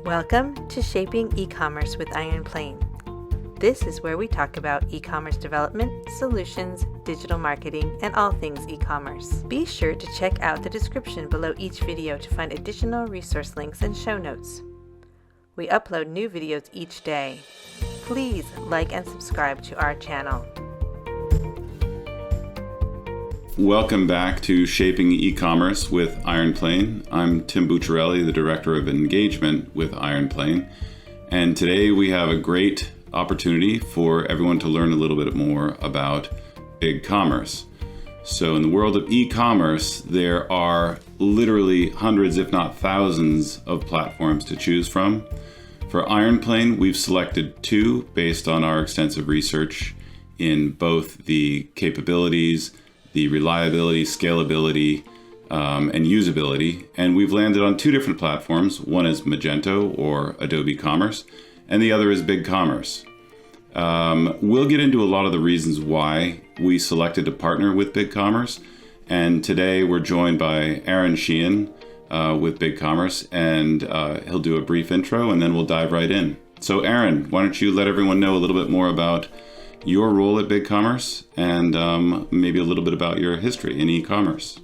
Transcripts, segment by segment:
Welcome to Shaping E-commerce with Iron Plane. This is where we talk about e-commerce development, solutions, digital marketing, and all things e-commerce. Be sure to check out the description below each video to find additional resource links and show notes. We upload new videos each day. Please like and subscribe to our channel. Welcome back to Shaping E-commerce with Iron Plane. I'm Tim Bucciarelli, the Director of Engagement with Iron Plane. And today we have a great opportunity for everyone to learn a little bit more about BigCommerce. So in the world of e-commerce, there are literally hundreds, if not thousands, of platforms to choose from. For Iron Plane, we've selected two based on our extensive research in both the capabilities, the reliability, scalability, and usability. And we've landed on two different platforms. One is Magento or Adobe Commerce, and the other is BigCommerce. We'll get into a lot of the reasons why we selected to partner with BigCommerce. And today we're joined by Aaron Sheehan with BigCommerce, and he'll do a brief intro and then we'll dive right in. So Aaron, why don't you let everyone know a little bit more about your role at BigCommerce and maybe a little bit about your history in e-commerce.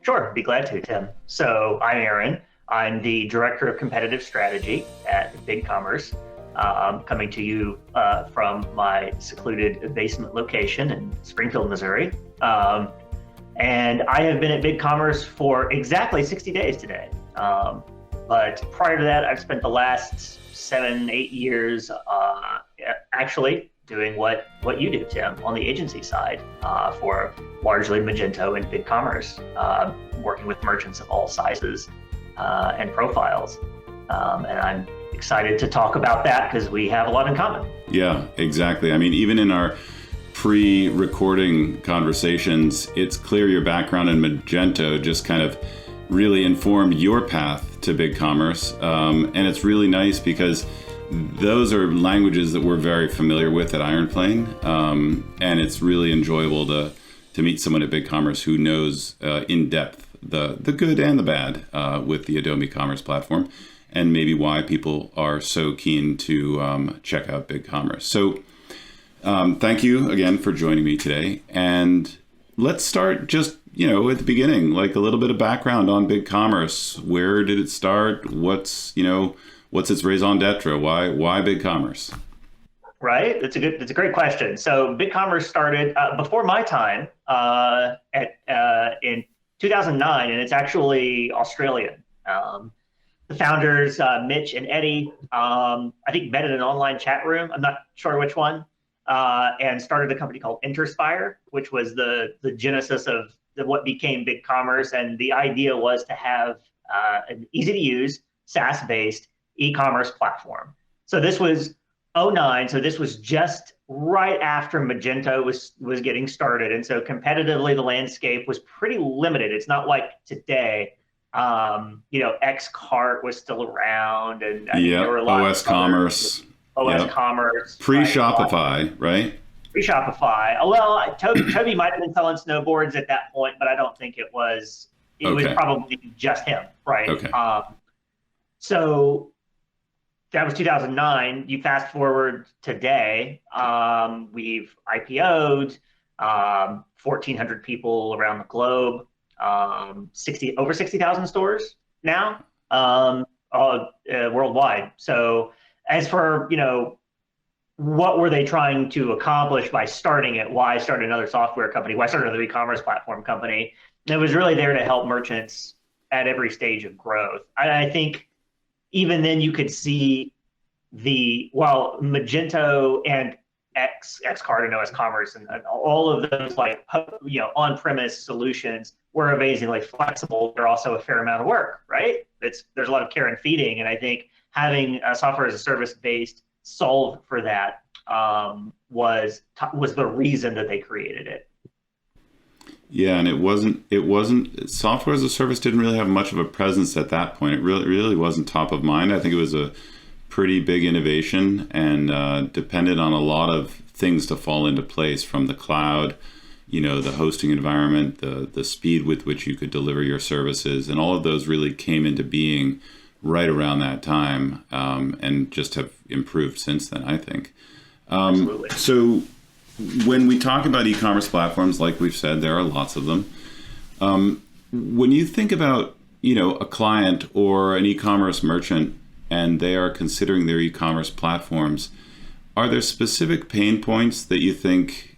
Sure, be glad to, Tim. So I'm Aaron. I'm the Director of Competitive Strategy at BigCommerce, coming to you from my secluded basement location in Springfield, Missouri. And I have been at BigCommerce for exactly 60 days today. But prior to that, I've spent the last 7-8 years actually doing what you do, Tim, on the agency side for largely Magento and BigCommerce, working with merchants of all sizes and profiles. And I'm excited to talk about that because we have a lot in common. Yeah, exactly. I mean, even in our pre-recording conversations, it's clear your background in Magento just kind of really informed your path to BigCommerce. And it's really nice because those are languages that we're very familiar with at Iron Plane, and it's really enjoyable to meet someone at BigCommerce who knows in depth the good and the bad with the Adobe Commerce platform, and maybe why people are so keen to check out BigCommerce. So thank you again for joining me today, and let's start just at the beginning, like a little bit of background on BigCommerce. Where did it start? What's its raison d'etre? Why BigCommerce? Right, that's a great question. So BigCommerce started before my time in 2009, and it's actually Australian. The founders, Mitch and Eddie, I think met in an online chat room. I'm not sure which one, and started a company called Interspire, which was the genesis of what became BigCommerce. And the idea was to have an easy to use, SaaS-based e-commerce platform. So this was 2009. So this was just right after Magento was getting started. And so competitively, the landscape was pretty limited. It's not like today. Xcart was still around, and there were a lot OS of Commerce. OS Commerce. Pre-Shopify, right? Pre-Shopify. Well, Toby might have been selling snowboards at that point, but I don't think it was. It was probably just him, right? Okay. So that was 2009. You fast forward today, we've IPO'd, 1,400 people around the globe, over 60,000 stores now, worldwide. So as for, what were they trying to accomplish by starting it? Why start another software company? Why start another e-commerce platform company? And it was really there to help merchants at every stage of growth. I think even then you could see while Magento and Xcart and OS Commerce and all of those on-premise solutions were amazingly flexible. They're also a fair amount of work, right? There's a lot of care and feeding, and I think having a software as a service based solve for that was the reason that they created it. Yeah, and it wasn't software as a service didn't really have much of a presence at that point. It really wasn't top of mind. I think it was a pretty big innovation and depended on a lot of things to fall into place, from the cloud, the hosting environment, the speed with which you could deliver your services, and all of those really came into being right around that time, and just have improved since then, I think. Absolutely. So when we talk about e-commerce platforms, like we've said, there are lots of them. When you think about, a client or an e-commerce merchant and they are considering their e-commerce platforms, are there specific pain points that you think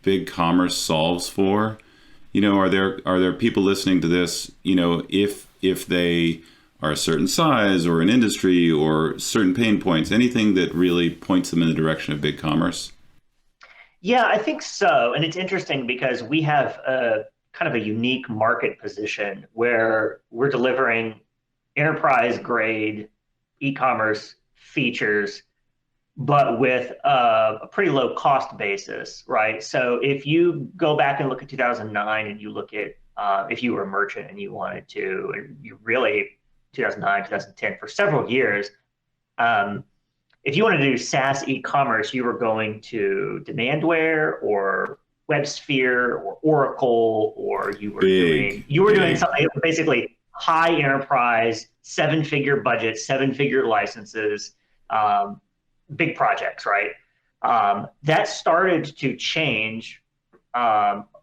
BigCommerce solves for? Are there people listening to this, if they are a certain size or an industry or certain pain points, anything that really points them in the direction of BigCommerce? Yeah, I think so. And it's interesting because we have a kind of a unique market position where we're delivering enterprise grade e-commerce features, but with a pretty low cost basis, right? So if you go back and look at 2009 and you look at if you were a merchant and you wanted to, and you really 2009, 2010 for several years, if you wanted to do SaaS e-commerce, you were going to Demandware or WebSphere or Oracle, or you were doing something basically high enterprise, 7-figure budget, 7-figure licenses, big projects, right? That started to change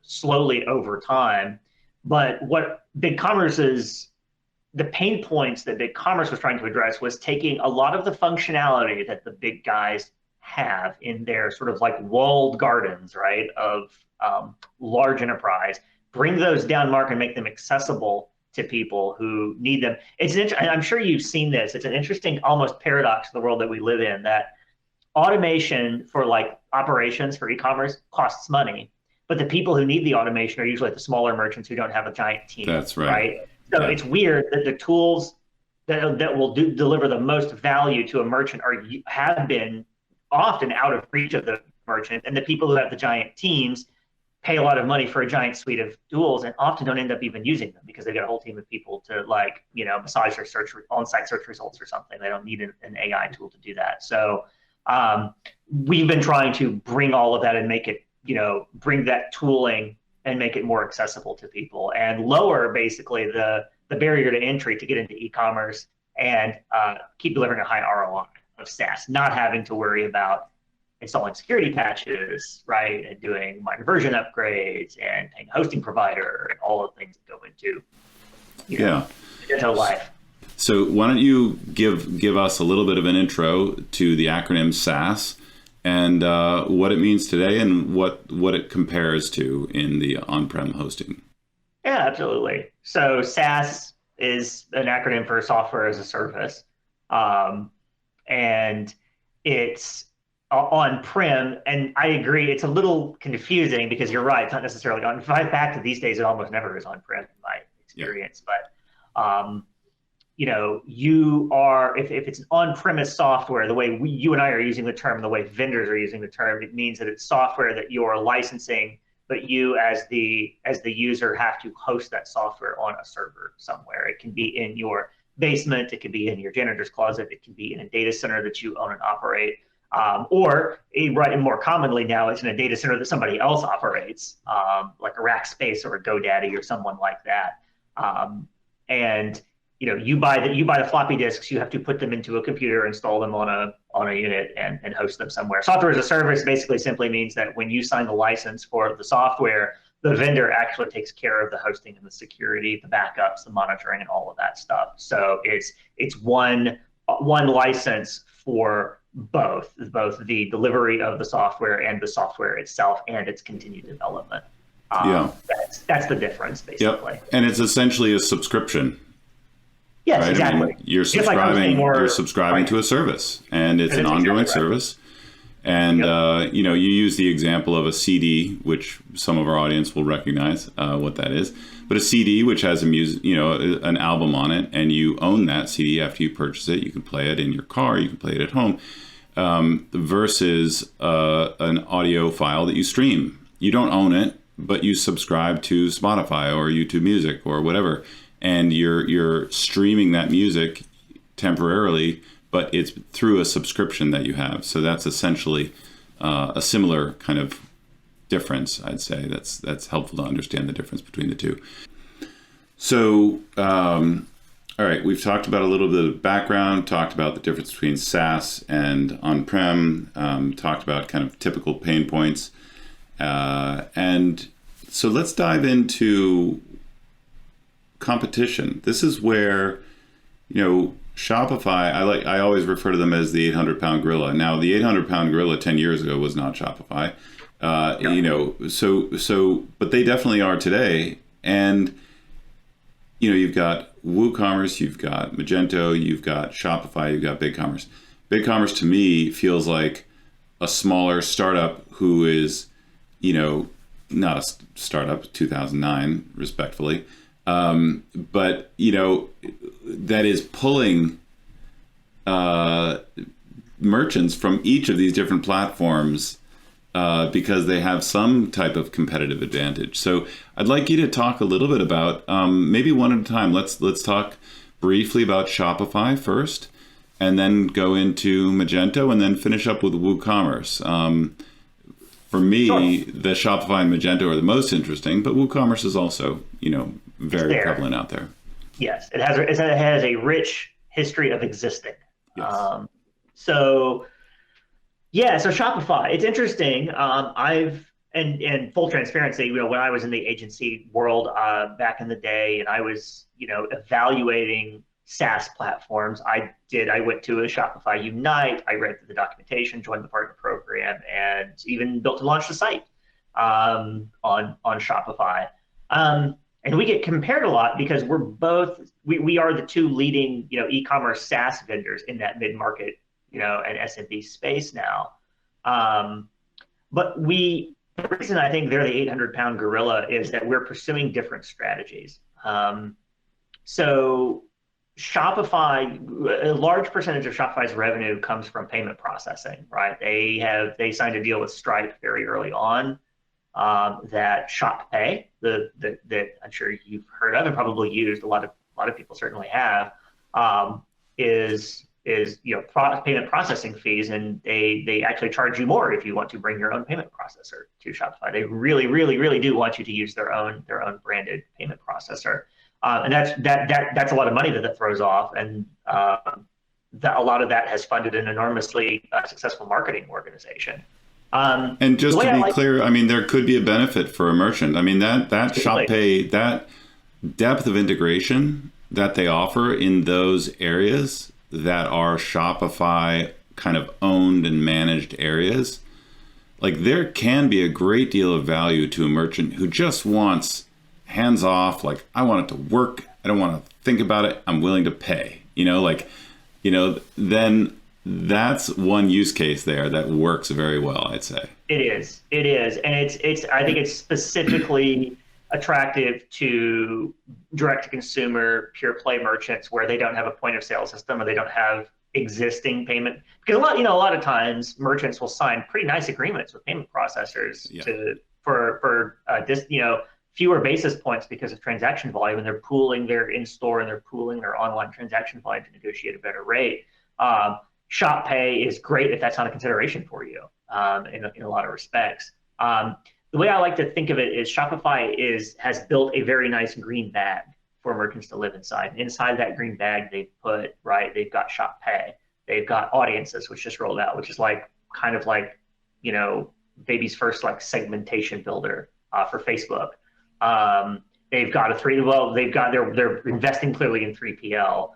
slowly over time. But what the pain points that BigCommerce was trying to address was taking a lot of the functionality that the big guys have in their sort of like walled gardens, right, of large enterprise, bring those down market and make them accessible to people who need them. I'm sure you've seen this. It's an interesting almost paradox of the world that we live in, that automation for like operations for e-commerce costs money, but the people who need the automation are usually the smaller merchants who don't have a giant team. That's right. So It's weird that the tools that will deliver the most value to a merchant have been often out of reach of the merchant, and the people who have the giant teams pay a lot of money for a giant suite of tools and often don't end up even using them because they've got a whole team of people to massage their on-site search results or something. They don't need an AI tool to do that. So we've been trying to bring all of that and make it, bring that tooling and make it more accessible to people and lower basically the barrier to entry to get into e-commerce and keep delivering a high ROI of SaaS, not having to worry about installing security patches, right, and doing minor version upgrades and paying a hosting provider and all the things that go into Magento life. So why don't you give us a little bit of an intro to the acronym SaaS and what it means today and what it compares to in the on-prem hosting? Yeah, absolutely. So SaaS is an acronym for software as a service. And it's on-prem, and I agree, it's a little confusing because you're right, it's not necessarily on. In fact, these days it almost never is on-prem in my experience. Yeah. But you are, if it's an on-premise software, the way you and I are using the term, the way vendors are using the term, it means that it's software that you're licensing, but you as the user have to host that software on a server somewhere. It can be in your basement, it can be in your janitor's closet, it can be in a data center that you own and operate, or more commonly now, it's in a data center that somebody else operates, like a Rackspace or a GoDaddy or someone like that. And you buy the floppy disks, you have to put them into a computer, install them on a unit, and host them somewhere. Software as a service basically simply means that when you sign the license for the software, the vendor actually takes care of the hosting and the security, the backups, the monitoring, and all of that stuff. So it's one license for both the delivery of the software and the software itself and its continued development. That's the difference, basically. Yep. And it's essentially a subscrition. Yes, right? exactly. I mean, you're subscribing to a service, and it's an ongoing service. And you use the example of a CD, which some of our audience will recognize what that is. But a CD, which has an album on it, and you own that CD after you purchase it. You can play it in your car, you can play it at home, versus an audio file that you stream. You don't own it, but you subscribe to Spotify or YouTube Music or whatever, and you're streaming that music temporarily, but it's through a subscription that you have. So that's essentially a similar kind of difference, I'd say. That's helpful to understand the difference between the two. So All right, we've talked about a little bit of background, talked about the difference between SaaS and on-prem, talked about kind of typical pain points. And so let's dive into competition. This is where, Shopify, I always refer to them as the 800-pound gorilla. Now, the 800-pound gorilla 10 years ago was not Shopify. But they definitely are today. And, you've got WooCommerce, you've got Magento, you've got Shopify, you've got BigCommerce. BigCommerce to me feels like a smaller startup who is, not a startup, 2009, respectfully, but, that is pulling merchants from each of these different platforms because they have some type of competitive advantage. So I'd like you to talk a little bit about, maybe one at a time. Let's talk briefly about Shopify first, and then go into Magento, and then finish up with WooCommerce. For me, sure, the Shopify and Magento are the most interesting, but WooCommerce is also, very prevalent out there. Yes, it has a rich history of existing. Yes. So Shopify, it's interesting. And full transparency, when I was in the agency world back in the day, and I was, evaluating SaaS platforms, I went to a Shopify Unite. I read through the documentation, joined the partner program, and even built and launched the site on Shopify. And we get compared a lot because we are the two leading, e-commerce SaaS vendors in that mid-market, and SMB space now. But the reason I think they're the 800-pound gorilla is that we're pursuing different strategies. So Shopify, a large percentage of Shopify's revenue comes from payment processing, right? They signed a deal with Stripe very early on, that ShopPay, that I'm sure you've heard of and probably used, a lot of people certainly have, is payment processing fees, and they actually charge you more if you want to bring your own payment processor to Shopify. They really, really, really do want you to use their own branded payment processor, and that's a lot of money that throws off, and a lot of that has funded an enormously successful marketing organization. And just to be clear, there could be a benefit for a merchant. That ShopPay, that depth of integration that they offer in those areas that are Shopify kind of owned and managed areas, like there can be a great deal of value to a merchant who just wants hands off, like I want it to work. I don't want to think about it. I'm willing to pay, then that's one use case there that works very well, I'd say. It is. And I think it's specifically attractive to direct-to-consumer pure play merchants where they don't have a point of sale system or they don't have existing payment. Because a lot of times merchants will sign pretty nice agreements with payment processors for fewer basis points because of transaction volume, and they're pooling their in-store and they're pooling their online transaction volume to negotiate a better rate. ShopPay is great if that's not a consideration for you in a lot of respects. The way I like to think of it is Shopify has built a very nice green bag for merchants to live inside. Inside that green bag, they've got ShopPay. They've got Audiences, which just rolled out, which is kind of like baby's first segmentation builder for Facebook. They've got they're investing clearly in 3PL.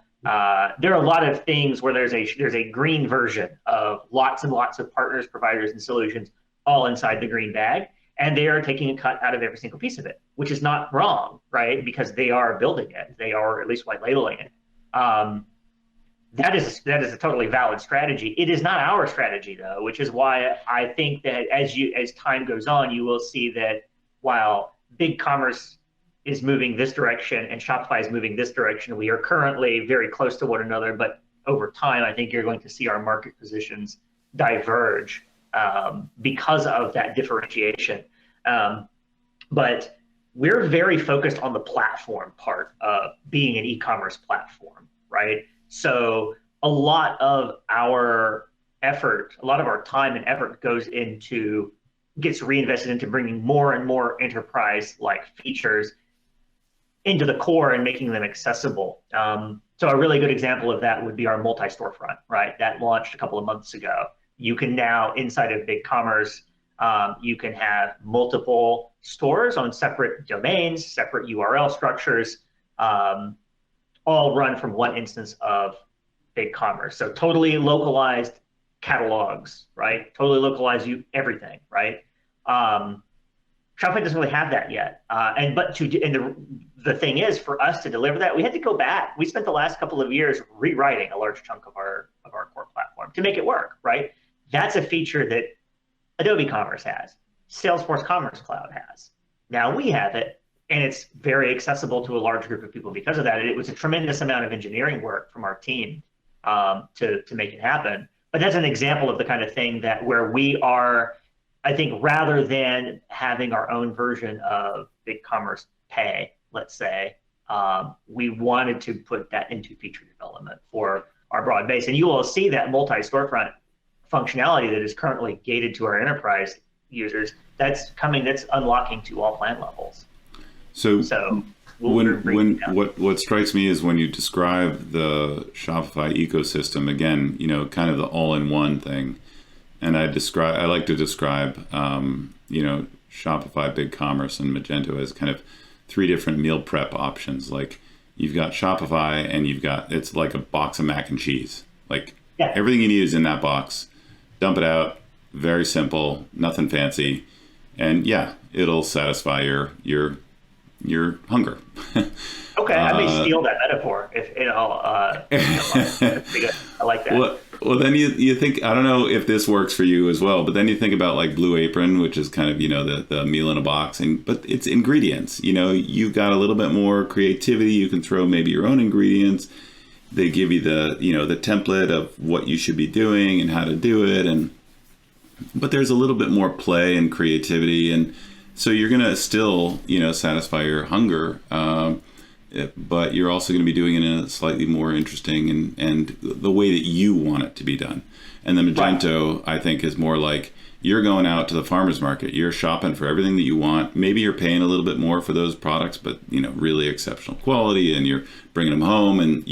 There are a lot of things where there's a green version of lots and lots of partners, providers, and solutions all inside the green bag, and they are taking a cut out of every single piece of it, which is not wrong, right? Because they are building it, they are at least white labeling it. That is a totally valid strategy. It is not our strategy though, which is why I think that as time goes on, you will see that while BigCommerce is moving this direction and Shopify is moving this direction, we are currently very close to one another, but over time, I think you're going to see our market positions diverge because of that differentiation. But we're very focused on the platform part of being an e-commerce platform, right? So a lot of our effort, a lot of our time and effort gets reinvested into bringing more and more enterprise-like features into the core and making them accessible. So a really good example of that would be our multi-storefront, right? That launched a couple of months ago. You can now, inside of BigCommerce, you can have multiple stores on separate domains, separate URL structures, all run from one instance of BigCommerce. So totally localized catalogs, right? Totally localized everything, right? Shopify doesn't really have that yet. And the thing is, for us to deliver that, we had to go back. We spent the last couple of years rewriting a large chunk of our core platform to make it work, right? That's a feature that Adobe Commerce has, Salesforce Commerce Cloud has. Now we have it, and it's very accessible to a large group of people because of that. And it was a tremendous amount of engineering work from our team to make it happen. But that's an example of the kind of thing that where we are, I think, rather than having our own version of BigCommerce Pay, let's say, we wanted to put that into feature development for our broad base. And you will see that multi-storefront functionality that is currently gated to our enterprise users, that's unlocking to all plan levels. So what strikes me is when you describe the Shopify ecosystem, again, kind of the all-in-one thing. And I like to describe, Shopify, BigCommerce, and Magento as kind of three different meal prep options. Like you've got Shopify, and it's like a box of mac and cheese. Like everything you need is in that box. Dump it out. Very simple, nothing fancy, and it'll satisfy your hunger. Okay, I may steal that metaphor if I like that. Well, then you think, I don't know if this works for you as well, but then you think about like Blue Apron, which is kind of the meal in a box, but it's ingredients. You've got a little bit more creativity. You can throw maybe your own ingredients. They give you the template of what you should be doing and how to do it, but there's a little bit more play and creativity, and so you're gonna still satisfy your hunger, but you're also going to be doing it in a slightly more interesting and the way that you want it to be done. And the Magento, I think, is more like you're going out to the farmer's market, you're shopping for everything that you want. Maybe you're paying a little bit more for those products, but really exceptional quality, and you're bringing them home, and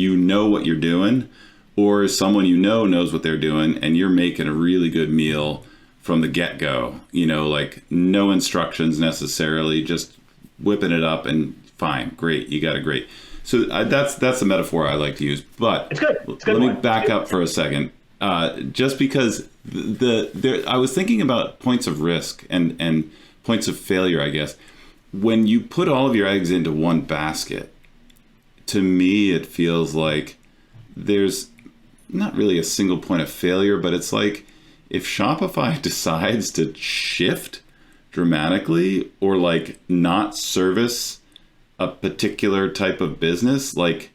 what you're doing, or someone knows what they're doing, and you're making a really good meal from the get-go. Like no instructions necessarily, just whipping it up, and fine, great, you got it, great. So that's the metaphor I like to use. But it's good. Let me back up for a second, just because I was thinking about points of risk and points of failure, I guess. When you put all of your eggs into one basket, to me, it feels like there's not really a single point of failure, but it's like if Shopify decides to shift dramatically or like not service a particular type of business, like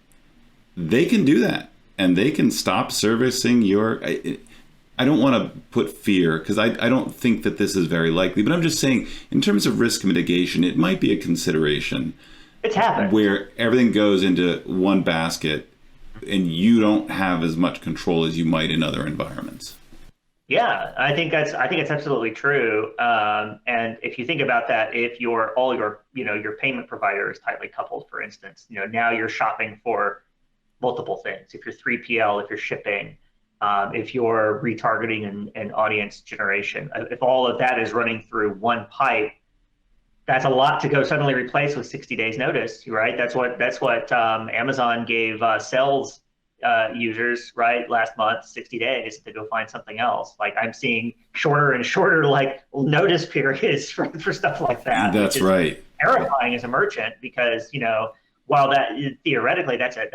they can do that, and they can stop servicing your. I don't want to put fear, because I don't think that this is very likely, but I'm just saying in terms of risk mitigation, it might be a consideration. It's happened where everything goes into one basket, and you don't have as much control as you might in other environments. Yeah, I think it's absolutely true. And if you think about that, if your payment provider is tightly coupled, for instance, now you're shopping for multiple things. If you're 3PL, if you're shipping, if you're retargeting and audience generation, if all of that is running through one pipe, that's a lot to go suddenly replace with 60 days notice, right? That's what Amazon gave sales users, right, last month, 60 days to go find something else. Like I'm seeing shorter and shorter like notice periods for stuff like that. That's right. Terrifying as a merchant, because while that theoretically that's a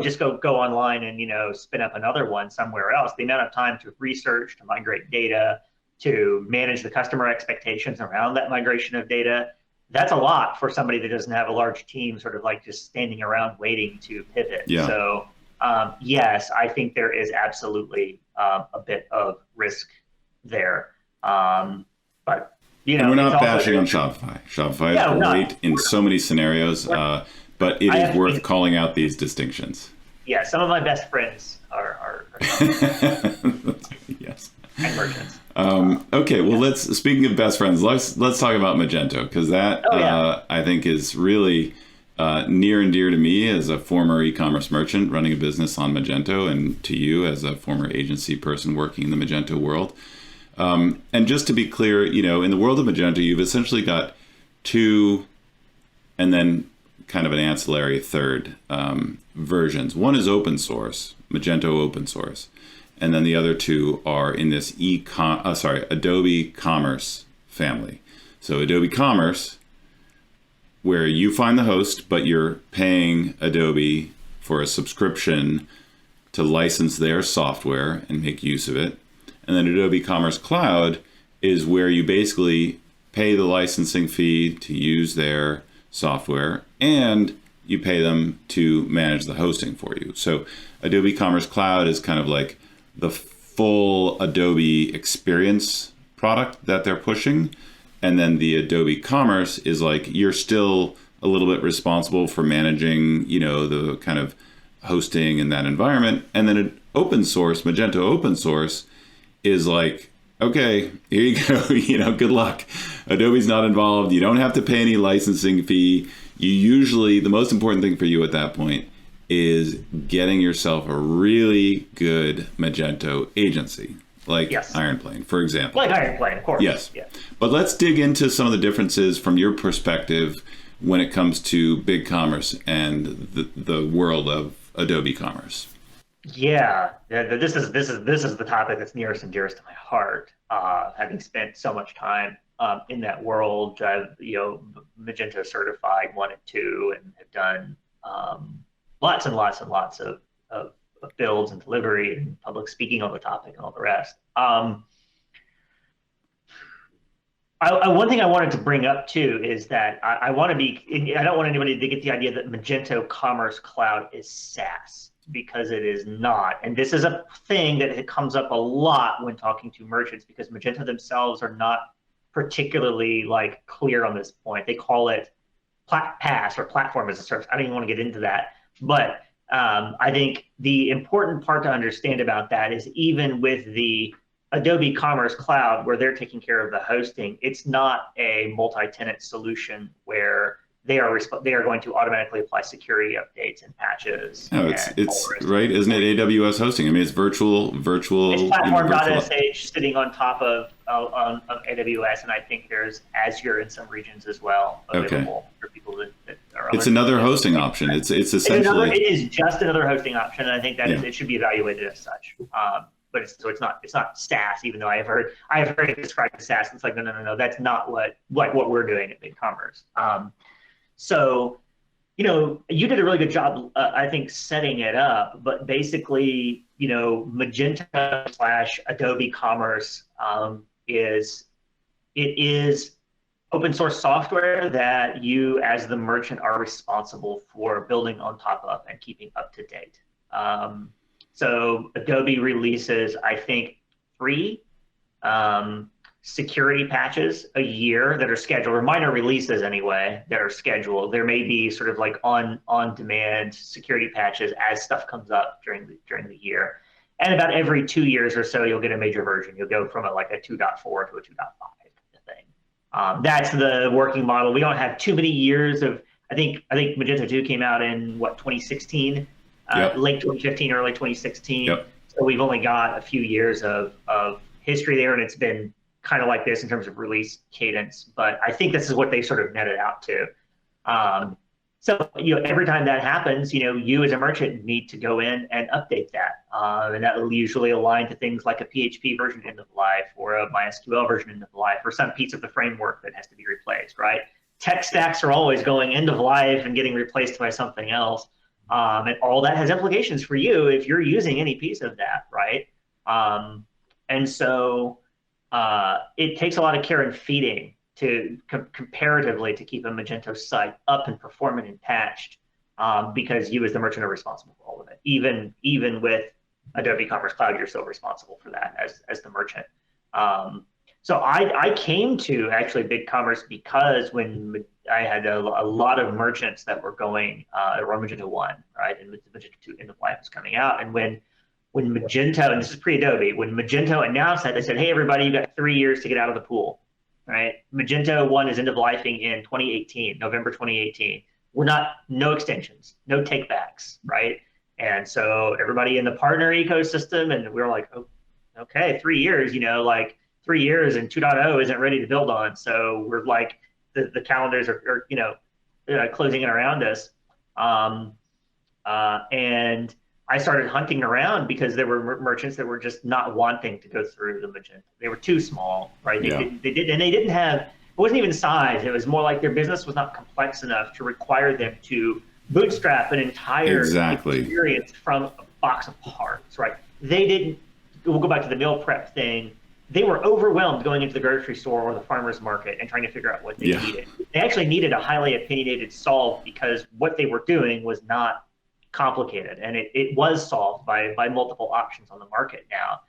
just go online and spin up another one somewhere else. The amount of time to research, to migrate data, to manage the customer expectations around that migration of data, that's a lot for somebody that doesn't have a large team sort of like just standing around waiting to pivot. Yeah. So yes, I think there is absolutely a bit of risk there. But and we're not bashing on Shopify. Shopify is great in so many scenarios, but it is worth calling out these distinctions. Yeah, some of my best friends are yes. And merchants. Okay, well, speaking of best friends, let's talk about Magento, because that I think is really near and dear to me as a former e-commerce merchant running a business on Magento, and to you as a former agency person working in the Magento world. And just to be clear, in the world of Magento, you've essentially got two, and then kind of an ancillary third versions. One is open source, Magento open source, and then the other two are in this Adobe Commerce family. So Adobe Commerce, where you find the host, but you're paying Adobe for a subscription to license their software and make use of it. And then Adobe Commerce Cloud is where you basically pay the licensing fee to use their software, and you pay them to manage the hosting for you. So Adobe Commerce Cloud is kind of like the full Adobe experience product that they're pushing. And then the Adobe Commerce is like, you're still a little bit responsible for managing, the kind of hosting in that environment. And then an open source, Magento open source, is like, okay, here you go, good luck. Adobe's not involved. You don't have to pay any licensing fee. The most important thing for you at that point is getting yourself a really good Magento agency, like IronPlane, for example. Like IronPlane, of course. Yes. Yeah. But let's dig into some of the differences from your perspective when it comes to BigCommerce and the world of Adobe Commerce. Yeah, this is the topic that's nearest and dearest to my heart. Having spent so much time in that world, I've Magento certified 1 and 2, and have done lots and lots and lots of builds and delivery and public speaking on the topic and all the rest. One thing I wanted to bring up too is that I don't want anybody to get the idea that Magento Commerce Cloud is SaaS, because it is not. And this is a thing that it comes up a lot when talking to merchants, because Magento themselves are not particularly clear on this point. They call it PaaS, or platform as a service. I don't even want to get into that, but I think the important part to understand about that is, even with the Adobe Commerce Cloud, where they're taking care of the hosting, it's not a multi-tenant solution where they are going to automatically apply security updates and patches. No, it's right, isn't it? AWS hosting. I mean, it's virtual. It's platform.sh sitting on top of AWS, and I think there's Azure in some regions as well available for people that are. It's another hosting option. It's essentially. It is just another hosting option, and I think that it should be evaluated as such. But it's not SaaS, even though I have heard it described as SaaS. It's like no, that's not what we're doing at BigCommerce. So, you did a really good job, I think, setting it up. But basically, Magento / Adobe Commerce is open source software that you, as the merchant, are responsible for building on top of and keeping up to date. So Adobe releases, I think, 3 security patches a year that are scheduled, or minor releases anyway, that are scheduled. There may be sort of on-demand security patches as stuff comes up during the year. And about every 2 years or so, you'll get a major version. You'll go from a 2.4 to a 2.5 thing. That's the working model. We don't have too many years of. I think Magento 2 came out in 2016, late 2015, early 2016. Yep. So we've only got a few years of history there, and it's been kind of like this in terms of release cadence. But I think this is what they sort of netted out to. So every time that happens, you as a merchant need to go in and update that, and that will usually align to things like a PHP version end of life, or a MySQL version end of life, or some piece of the framework that has to be replaced. Right? Tech stacks are always going end of life and getting replaced by something else. And all that has implications for you if you're using any piece of that, right? And so it takes a lot of care and feeding to comparatively to keep a Magento site up and performant and patched, because you as the merchant are responsible for all of it. Even with Adobe Commerce Cloud, you're still responsible for that as the merchant. So I came to actually BigCommerce because when I had a lot of merchants that were going around Magento 1, right? And Magento 2 end of life was coming out. And when Magento, and this is pre-Adobe, when Magento announced that, they said, hey, everybody, you got 3 years to get out of the pool, right? Magento 1 is end of lifing in 2018, November 2018. no extensions, no takebacks, right? And so everybody in the partner ecosystem, and we were like, oh, okay, 3 years, like 3 years and 2.0 isn't ready to build on. So we're like, the calendars are closing in around us. And I started hunting around because there were merchants that were just not wanting to go through the Magento. They were too small, right? They didn't have, it wasn't even size. It was more like their business was not complex enough to require them to bootstrap an entire experience from a box of parts, right? They didn't, we'll go back to the meal prep thing. They were overwhelmed going into the grocery store or the farmer's market and trying to figure out what they needed. They actually needed a highly opinionated solve because what they were doing was not complicated, and it was solved by multiple options on the market now.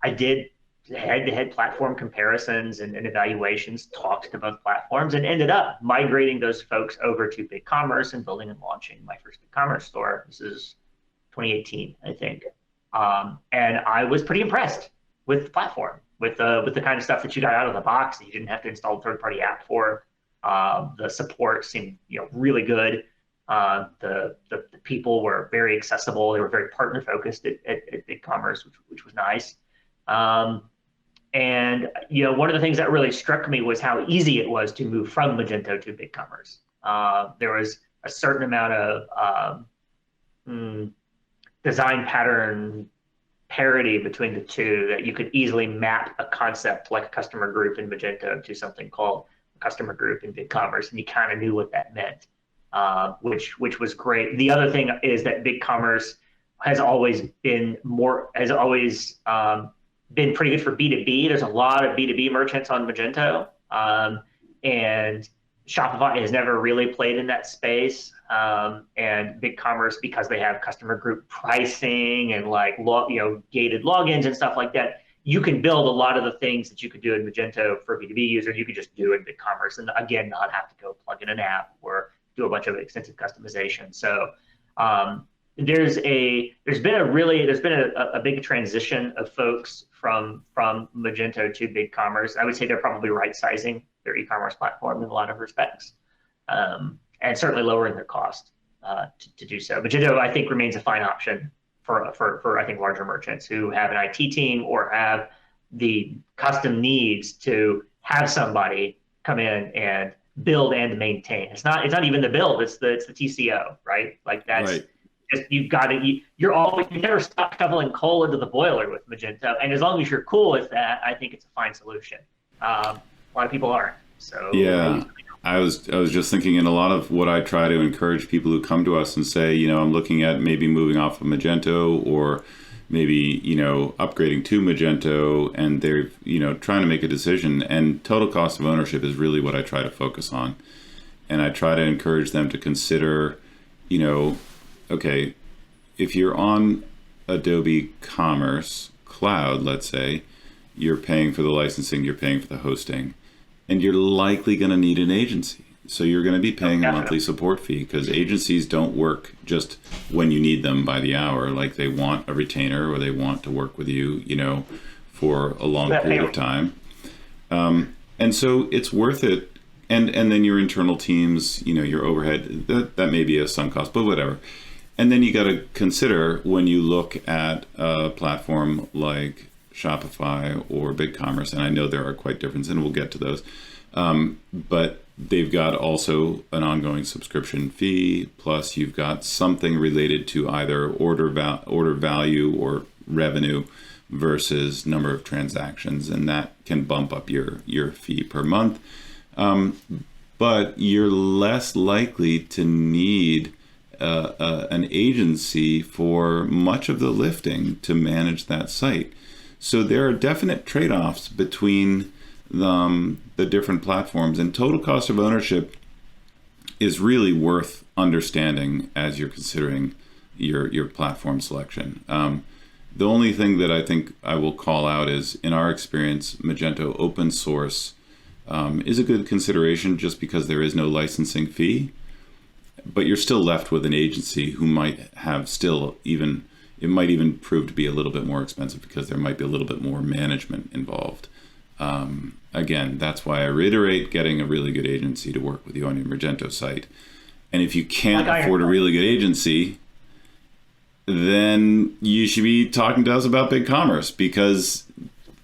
I did head-to-head platform comparisons and evaluations, talked to both platforms, and ended up migrating those folks over to BigCommerce and building and launching my first BigCommerce store. This is 2018, I think. And I was pretty impressed with the platform, with the kind of stuff that you got out of the box that you didn't have to install a third-party app for. The support seemed really good. The people were very accessible. They were very partner focused at BigCommerce, which was nice. And one of the things that really struck me was how easy it was to move from Magento to BigCommerce. There was a certain amount of design pattern parity between the two that you could easily map a concept like a customer group in Magento to something called a customer group in BigCommerce, and you kind of knew what that meant. Which was great. The other thing is that BigCommerce has always been been pretty good for B2B. There's a lot of B2B merchants on Magento, and Shopify has never really played in that space. And BigCommerce, because they have customer group pricing and gated logins and stuff like that, you can build a lot of the things that you could do in Magento for B2B users. You could just do in BigCommerce, and again, not have to go plug in an app or do a bunch of extensive customization. So there's been a big transition of folks from Magento to BigCommerce. I would say they're probably right sizing their e-commerce platform in a lot of respects, and certainly lowering their cost to do so. Magento, I think, remains a fine option for I think larger merchants who have an IT team or have the custom needs to have somebody come in and build and maintain. It's not even the build, it's the TCO, right? Like that's right. Just, you never stop shoveling coal into the boiler with Magento, and as long as you're cool with that, I think it's a fine solution. A lot of people aren't. So yeah, I was just thinking, in a lot of what I try to encourage people who come to us and say, I'm looking at maybe moving off of Magento, or maybe upgrading to Magento, and they're trying to make a decision, and total cost of ownership is really what I try to focus on. And I try to encourage them to consider, okay, if you're on Adobe Commerce Cloud, let's say, you're paying for the licensing, you're paying for the hosting, and you're likely going to need an agency. So you're going to be paying a monthly support fee, because agencies don't work just when you need them by the hour. Like, they want a retainer, or they want to work with you, for a long period of time. And so it's worth it. And then your internal teams, your overhead, that may be a sunk cost, but whatever. And then you got to consider, when you look at a platform like Shopify or BigCommerce, and I know there are quite different, and we'll get to those, but they've got also an ongoing subscription fee, plus you've got something related to either order value or revenue versus number of transactions, and that can bump up your fee per month. But you're less likely to need an agency for much of the lifting to manage that site. So there are definite trade-offs between the different platforms, and total cost of ownership is really worth understanding as you're considering your platform selection. The only thing that I think I will call out is, in our experience, Magento open source is a good consideration, just because there is no licensing fee, but you're still left with an agency who might have it might even prove to be a little bit more expensive, because there might be a little bit more management involved. Again, that's why I reiterate getting a really good agency to work with you on your Magento site. And if you can't afford a really good agency, then you should be talking to us about BigCommerce, because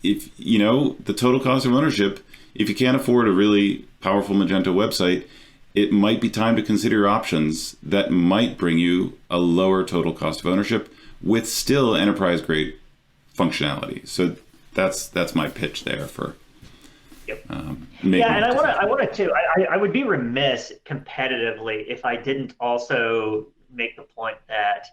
if the total cost of ownership, if you can't afford a really powerful Magento website, it might be time to consider options that might bring you a lower total cost of ownership with still enterprise grade functionality. So that's my pitch there for. Yep. And I wanted to. I would be remiss competitively if I didn't also make the point that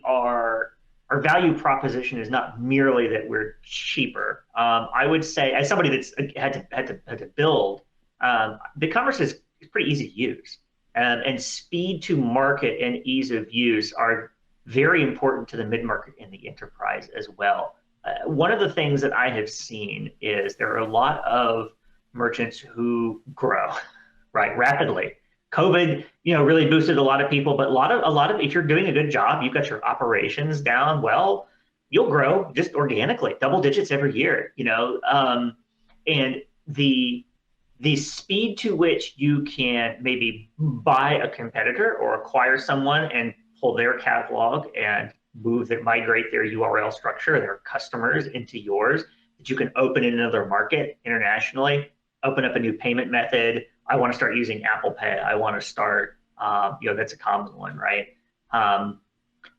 our value proposition is not merely that we're cheaper. I would say, as somebody that's had to build, BigCommerce is pretty easy to use, and speed to market and ease of use are very important to the mid-market and the enterprise as well. One of the things that I have seen is there are a lot of merchants who grow rapidly. COVID, really boosted a lot of people, but a lot of if you're doing a good job, you've got your operations down well, you'll grow just organically, double digits every year. And the speed to which you can maybe buy a competitor or acquire someone and pull their catalog and migrate their URL structure, their customers into yours, that you can open in another market internationally, open up a new payment method. I want to start using Apple Pay. I want to start, that's a common one, right?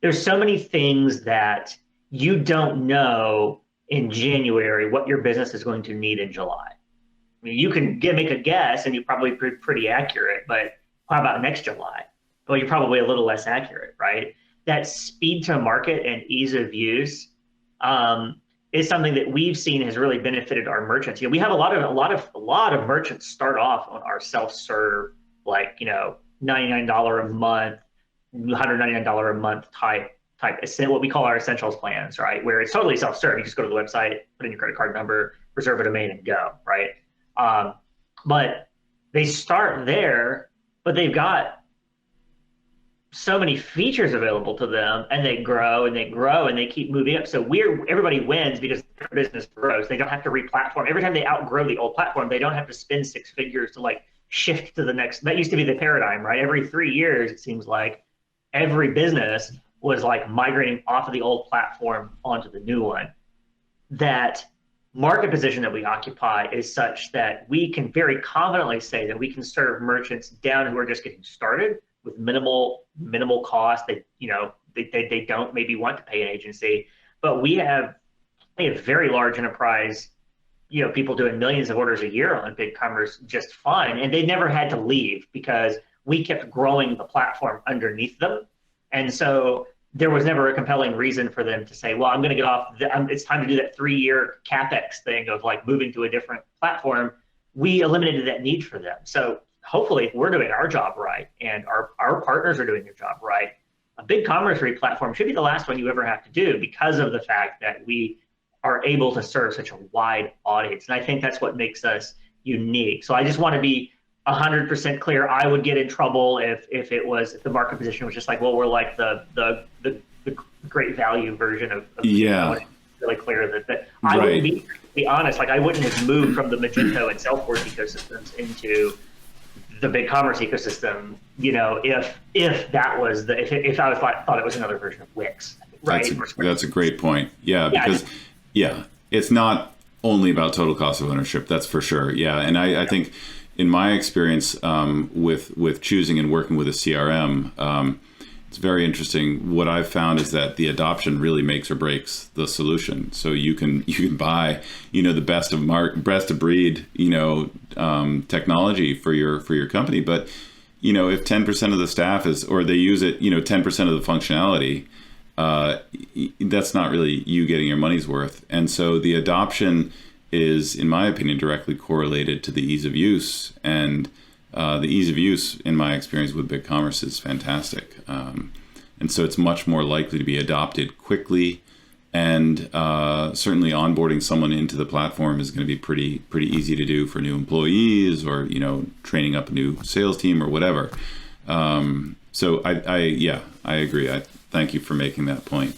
There's so many things that you don't know in January what your business is going to need in July. I mean, you can make a guess and you're probably pretty accurate, but how about next July? Well, you're probably a little less accurate, right? That speed to market and ease of use is something that we've seen has really benefited our merchants. We have a lot of merchants start off on our self-serve, like $99 a month, $199 a month type, what we call our essentials plans, right? Where it's totally self-serve. You just go to the website, put in your credit card number, reserve a domain, and go, right? But they start there, but they've got so many features available to them, and they grow and they grow and they keep moving up. So everybody wins because their business grows. They don't have to re-platform. Every time they outgrow the old platform, they don't have to spend six figures to shift to the next. That used to be the paradigm, right? Every 3 years, it seems like every business was migrating off of the old platform onto the new one. That market position that we occupy is such that we can very confidently say that we can serve merchants down who are just getting started with minimal cost. They don't maybe want to pay an agency, but we have a very large enterprise, people doing millions of orders a year on BigCommerce just fine, and they never had to leave because we kept growing the platform underneath them. And so there was never a compelling reason for them to say, well, I'm going to get off, it's time to do that 3-year CapEx thing of moving to a different platform. We eliminated that need for them. So hopefully, if we're doing our job right and our partners are doing their job right, a BigCommerce replatform should be the last one you ever have to do because of the fact that we are able to serve such a wide audience. And I think that's what makes us unique. So I just want to be 100% clear. I would get in trouble if the market position was just well, we're like the great value version of yeah. Really clear that I wouldn't be honest. I wouldn't have moved from the Magento and Salesforce ecosystems into the BigCommerce ecosystem, if that was if I thought it was another version of Wix, right? That's a great point. Yeah, because it's not only about total cost of ownership. That's for sure. Yeah, and I think in my experience with choosing and working with a CRM, it's very interesting. What I've found is that the adoption really makes or breaks the solution. So you can buy the best of breed technology for your company, but if 10% of the staff they use it 10% of the functionality, that's not really you getting your money's worth. And so the adoption is, in my opinion, directly correlated to the ease of use, and the ease of use, in my experience with BigCommerce, is fantastic. And so it's much more likely to be adopted quickly, and certainly onboarding someone into the platform is going to be pretty easy to do for new employees, or training up a new sales team or whatever. So I agree. I thank you for making that point.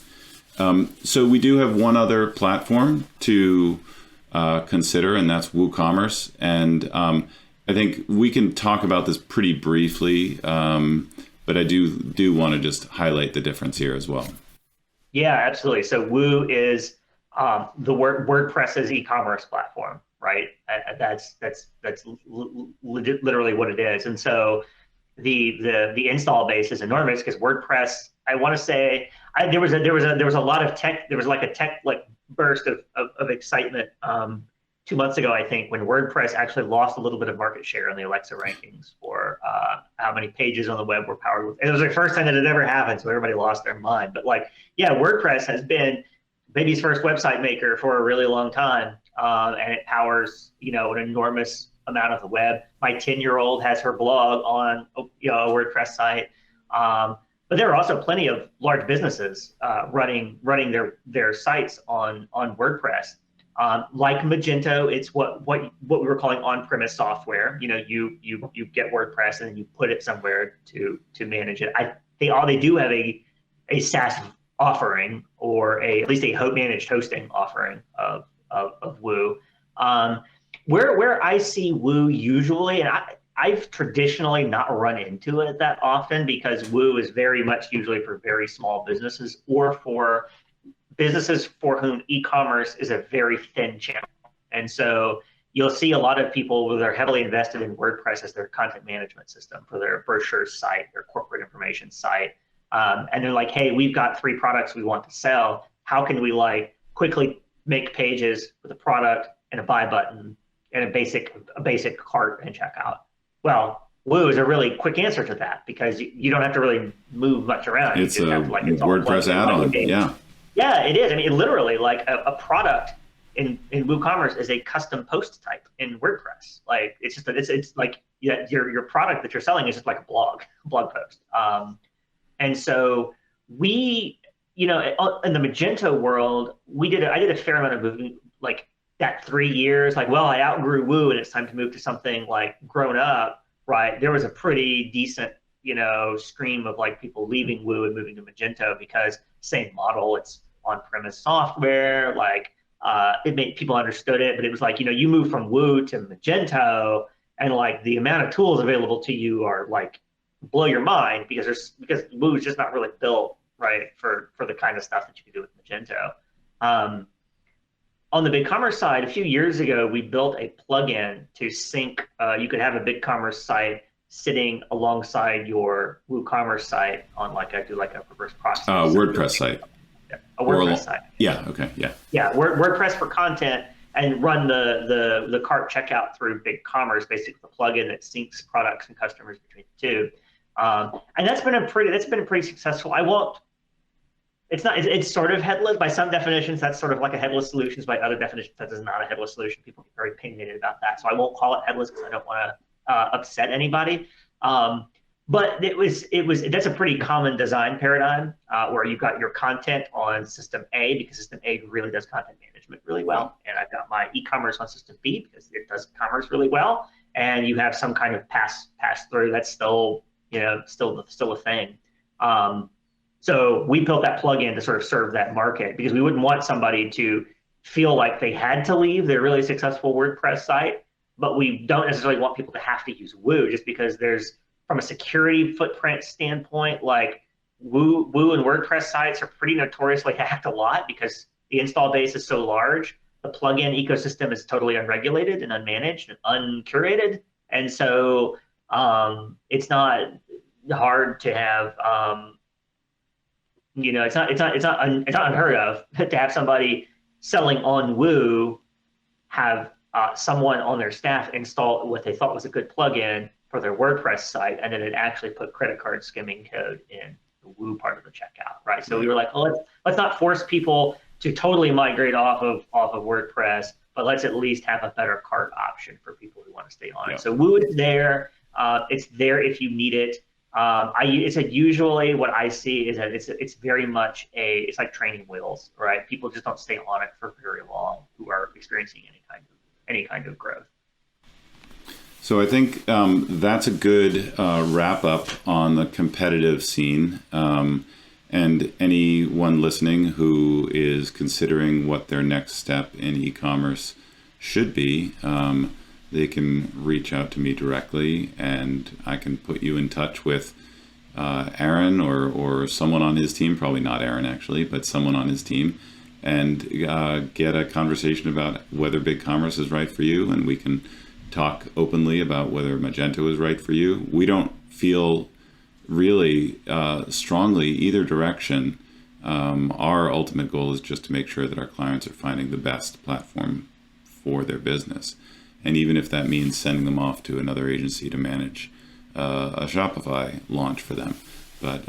So we do have one other platform to consider, and that's WooCommerce. And I think we can talk about this pretty briefly, but I do want to just highlight the difference here as well. Yeah, absolutely. So Woo is the WordPress's e-commerce platform, right? That's literally what it is. And so the install base is enormous because WordPress, I want to say, there was a lot of tech. There was like a tech burst of excitement 2 months ago, I think, when WordPress actually lost a little bit of market share in the Alexa rankings for how many pages on the web were powered with. It was the first time that it ever happened, so everybody lost their mind. But WordPress has been baby's first website maker for a really long time, and it powers an enormous amount of the web. My 10-year-old has her blog on a WordPress site. But there are also plenty of large businesses running their sites on WordPress. Like Magento, it's what we were calling on-premise software. You get WordPress and then you put it somewhere to manage it. They do have a SaaS offering, or at least a managed hosting offering of Woo. Where I see Woo usually, and I've traditionally not run into it that often because Woo is very much usually for very small businesses or for businesses for whom e-commerce is a very thin channel. And so you'll see a lot of people that are heavily invested in WordPress as their content management system for their brochure site, their corporate information site. And they're like, hey, we've got 3 products we want to sell. How can we quickly make pages with a product and a buy button and a basic cart and checkout? Well, Woo is a really quick answer to that because you don't have to really move much around. It's a WordPress add-on. Yeah. Yeah, it is. I mean, literally, like a product in WooCommerce is a custom post type in WordPress. Like it's like your product that you're selling is just like a blog post. And so we, in the Magento world, I did a fair amount of moving, like that 3 years. Like, well, I outgrew Woo and it's time to move to something like grown up. Right? There was a pretty decent stream of people leaving Woo and moving to Magento because same model. It's on-premise software, it made people understood it, but it was you move from Woo to Magento and the amount of tools available to you are blow your mind because Woo is just not really built right for the kind of stuff that you can do with Magento. On the BigCommerce side, a few years ago, we built a plugin to sync. You could have a BigCommerce site sitting alongside your WooCommerce site on a reverse proxy. WordPress site. A WordPress site. Yeah. Okay. Yeah. Yeah. WordPress for content, and run the cart checkout through BigCommerce, basically the plugin that syncs products and customers between the two. And that's been pretty successful. It's sort of headless by some definitions. That's sort of like a headless solution. By other definitions, that is not a headless solution. People get very opinionated about that. So I won't call it headless because I don't want to upset anybody. But that's a pretty common design paradigm where you've got your content on system A because system A really does content management really well, and I've got my e-commerce on system B because it does commerce really well, and you have some kind of pass through that's still a thing. So we built that plugin to sort of serve that market because we wouldn't want somebody to feel like they had to leave their really successful WordPress site, but we don't necessarily want people to have to use Woo just because from a security footprint standpoint, Woo and WordPress sites are pretty notoriously hacked a lot because the install base is so large. The plugin ecosystem is totally unregulated and unmanaged and uncurated, and so it's not hard to have. It's not unheard of to have somebody selling on Woo have someone on their staff install what they thought was a good plugin for their WordPress site, and then it actually put credit card skimming code in the Woo part of the checkout, right? So we were like, oh, let's not force people to totally migrate off of WordPress, but let's at least have a better cart option for people who want to stay on it. So Woo is there. It's there if you need it. Usually what I see is that it's very much it's like training wheels, right? People just don't stay on it for very long who are experiencing any kind of growth. So I think that's a good wrap up on the competitive scene. And anyone listening who is considering what their next step in e-commerce should be, they can reach out to me directly, and I can put you in touch with Aaron or someone on his team, probably not Aaron actually, but someone on his team, and get a conversation about whether BigCommerce is right for you, and we can talk openly about whether Magento is right for you. We don't feel really strongly either direction. Our ultimate goal is just to make sure that our clients are finding the best platform for their business. And even if that means sending them off to another agency to manage a Shopify launch for them. But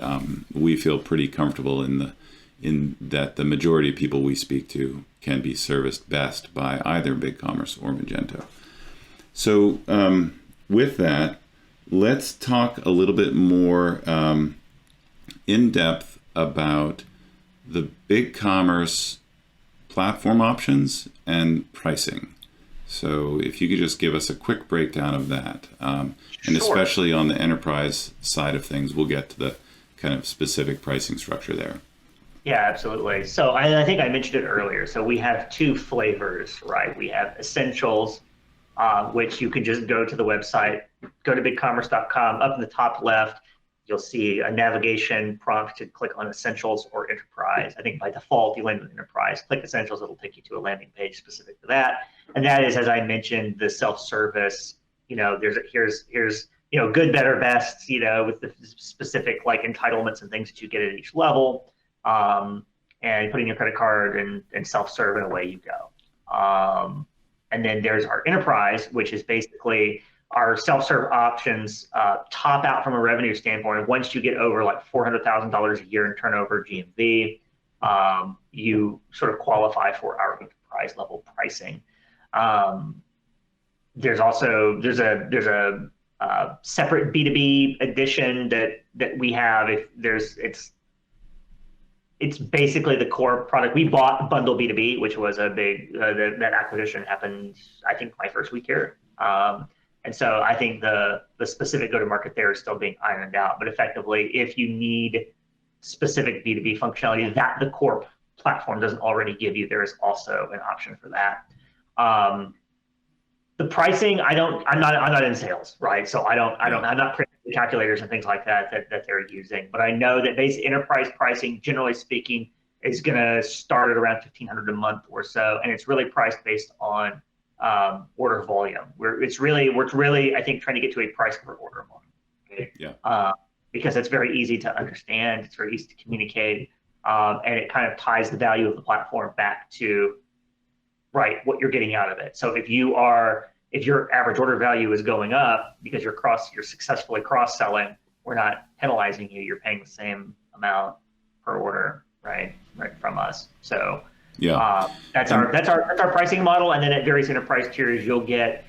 we feel pretty comfortable in that the majority of people we speak to can be serviced best by either BigCommerce or Magento. So with that, let's talk a little bit more in depth about the BigCommerce platform options and pricing. So if you could just give us a quick breakdown of that, and especially on the enterprise side of things, we'll get to the kind of specific pricing structure there. Yeah, absolutely. So I think I mentioned it earlier. So we have two flavors, right? We have Essentials, which you can just go to the website, go to bigcommerce.com. Up in the top left, you'll see a navigation prompt to click on Essentials or Enterprise. I think by default, you land on Enterprise. Click Essentials, it'll take you to a landing page specific to that. And that is, as I mentioned, the self-service. Here's good, better, best. With the specific like entitlements and things that you get at each level, and put in your credit card and self-serve, and away you go. And then there's our Enterprise, which is basically our self-serve options top out from a revenue standpoint. Once you get over like $400,000 a year in turnover GMV, you sort of qualify for our enterprise level pricing. There's a separate B2B edition that we have. It's basically the core product. We bought Bundle B2B, which was a big that acquisition happened, I think, my first week here. And so I think the specific go-to-market there is still being ironed out. But effectively, if you need specific B2B functionality that the core platform doesn't already give you, there is also an option for that. The pricing, I'm not in sales, right? So I'm not printing the calculators and things like that they're using. But I know that basic enterprise pricing, generally speaking, is going to start at around $1,500 a month or so, and it's really priced based on order volume. We're really, I think, trying to get to a price per order model. Okay? Yeah. Because it's very easy to understand, it's very easy to communicate, and it kind of ties the value of the platform back to what you're getting out of it. So if your average order value is going up because you're successfully cross-selling, we're not penalizing you. You're paying the same amount per order, right from us. So yeah, that's our pricing model. And then at various enterprise tiers, you'll get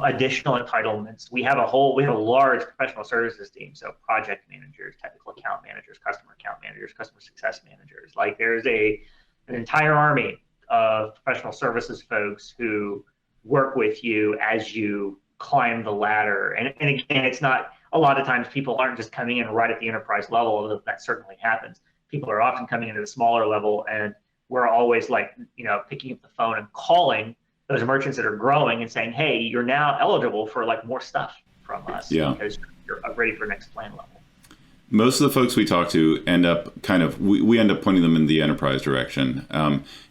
additional entitlements. We have a large professional services team. So project managers, technical account managers, customer account managers, customer success managers. Like there's an entire army of professional services folks who work with you as you climb the ladder. And again, it's not, a lot of times people aren't just coming in right at the enterprise level, although that certainly happens. People are often coming in at a smaller level, and we're always picking up the phone and calling those merchants that are growing and saying, hey, you're now eligible for more stuff from us because you're ready for next plan level. Most of the folks we talk to end up we end up pointing them in the enterprise direction.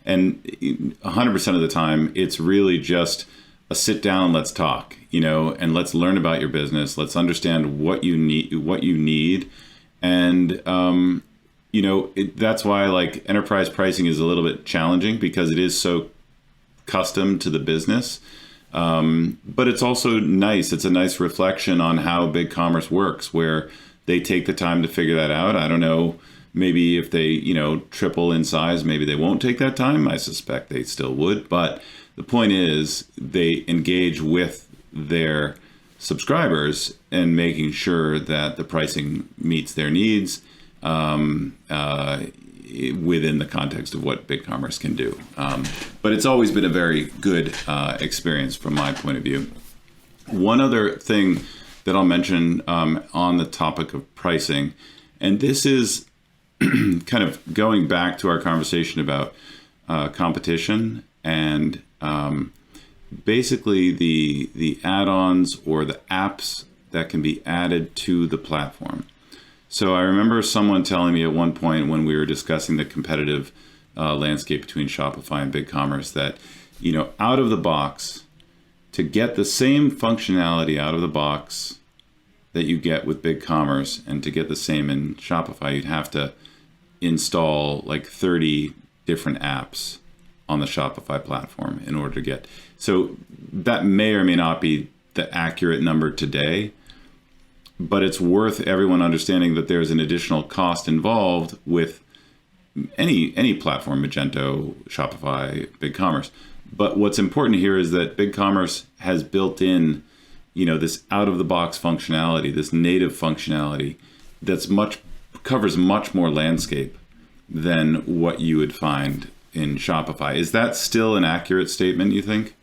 And 100% of the time, it's really just a sit down, let's talk, and let's learn about your business. Let's understand what you need. And, that's why enterprise pricing is a little bit challenging because it is so custom to the business. But it's also nice. It's a nice reflection on how BigCommerce works, where they take the time to figure that out. I don't know, maybe if they, triple in size, maybe they won't take that time. I suspect they still would. But the point is they engage with their subscribers and making sure that the pricing meets their needs within the context of what BigCommerce can do. But it's always been a very good experience from my point of view. One other thing that I'll mention on the topic of pricing, and this is kind of going back to our conversation about competition and basically the add-ons or the apps that can be added to the platform. So I remember someone telling me at one point when we were discussing the competitive landscape between Shopify and BigCommerce that, out of the box, to get the same functionality out of the box that you get with BigCommerce and to get the same in Shopify, you'd have to install like 30 different apps on the Shopify platform in order to get. So that may or may not be the accurate number today, but it's worth everyone understanding that there's an additional cost involved with any platform, Magento, Shopify, BigCommerce. But what's important here is that BigCommerce has built in, this out-of-the-box functionality, this native functionality that's covers much more landscape than what you would find in Shopify. Is that still an accurate statement, you think?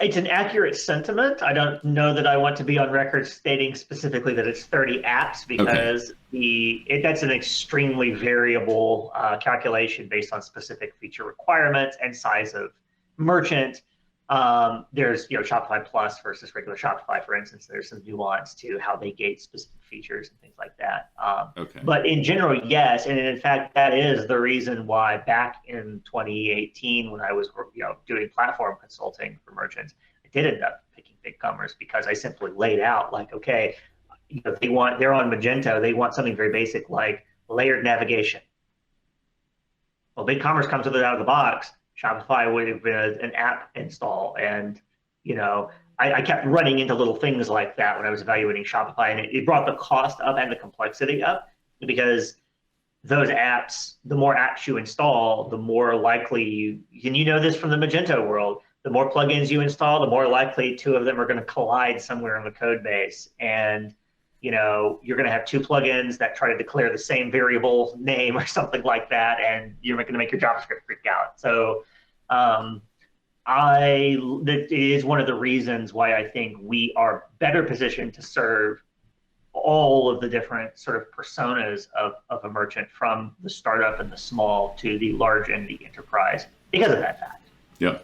It's an accurate sentiment. I don't know that I want to be on record stating specifically that it's 30 apps because that's an extremely variable calculation based on specific feature requirements and size of merchant. There's Shopify Plus versus regular Shopify, for instance. There's some nuance to how they gate specific features and things like that. But in general, yes, and in fact, that is the reason why back in 2018, when I was doing platform consulting for merchants, I did end up picking BigCommerce because I simply laid out like, okay, they're on Magento, they want something very basic like layered navigation. Well, BigCommerce comes with it out of the box. Shopify would have been an app install. And, I kept running into little things like that when I was evaluating Shopify. And it brought the cost up and the complexity up because those apps, the more apps you install, the more likely you know this from the Magento world, the more plugins you install, the more likely two of them are going to collide somewhere in the code base. And, you're going to have two plugins that try to declare the same variable name or something like that, and you're going to make your JavaScript freak out. So that is one of the reasons why I think we are better positioned to serve all of the different sort of personas of a merchant, from the startup and the small to the large and the enterprise, because of that fact. Yeah.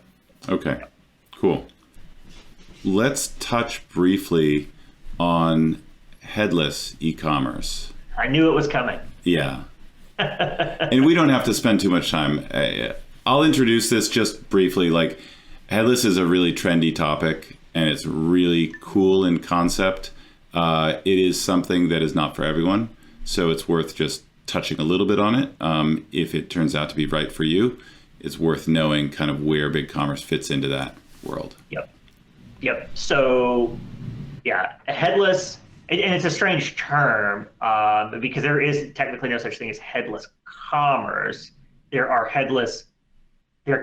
Okay. Yep. Cool. Let's touch briefly on headless e-commerce. I knew it was coming. Yeah. And we don't have to spend too much time. I'll introduce this just briefly. Like, headless is a really trendy topic, and it's really cool in concept. It is something that is not for everyone, so it's worth just touching a little bit on it. If it turns out to be right for you, it's worth knowing kind of where BigCommerce fits into that world. Yep. So, headless. And it's a strange term because there is technically no such thing as headless commerce. There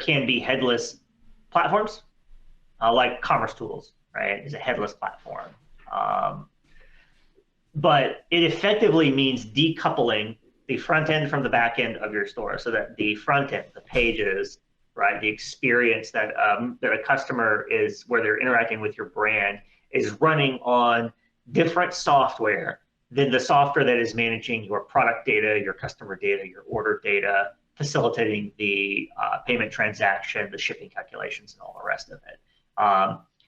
can be headless platforms, like Commerce Tools, right? Is a headless platform. But it effectively means decoupling the front end from the back end of your store, so that the front end, the pages, right, the experience that a customer is, where they're interacting with your brand, is running on different software than the software that is managing your product data, your customer data, your order data, facilitating the payment transaction, the shipping calculations, and all the rest of it.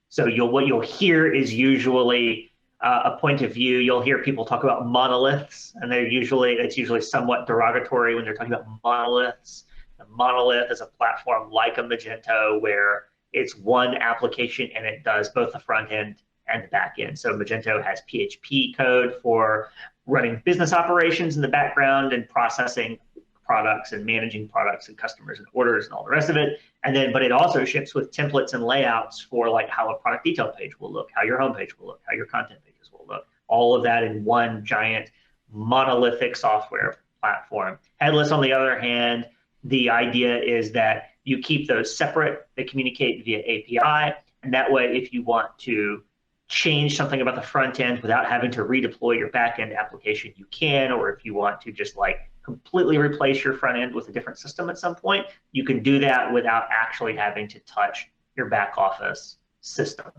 So what you'll hear is usually a point of view. You'll hear people talk about monoliths, and it's usually somewhat derogatory when they're talking about monoliths. A monolith is a platform like a Magento where it's one application and it does both the front end and the back end. So Magento has PHP code for running business operations in the background and processing products and managing products and customers and orders and all the rest of it. But it also ships with templates and layouts for like how a product detail page will look, how your homepage will look, how your content pages will look. All of that in one giant monolithic software platform. Headless, on the other hand, the idea is that you keep those separate. They communicate via API, and that way, if you want to change something about the front end without having to redeploy your back end application, you can. Or if you want to just like completely replace your front end with a different system at some point, you can do that without actually having to touch your back office system.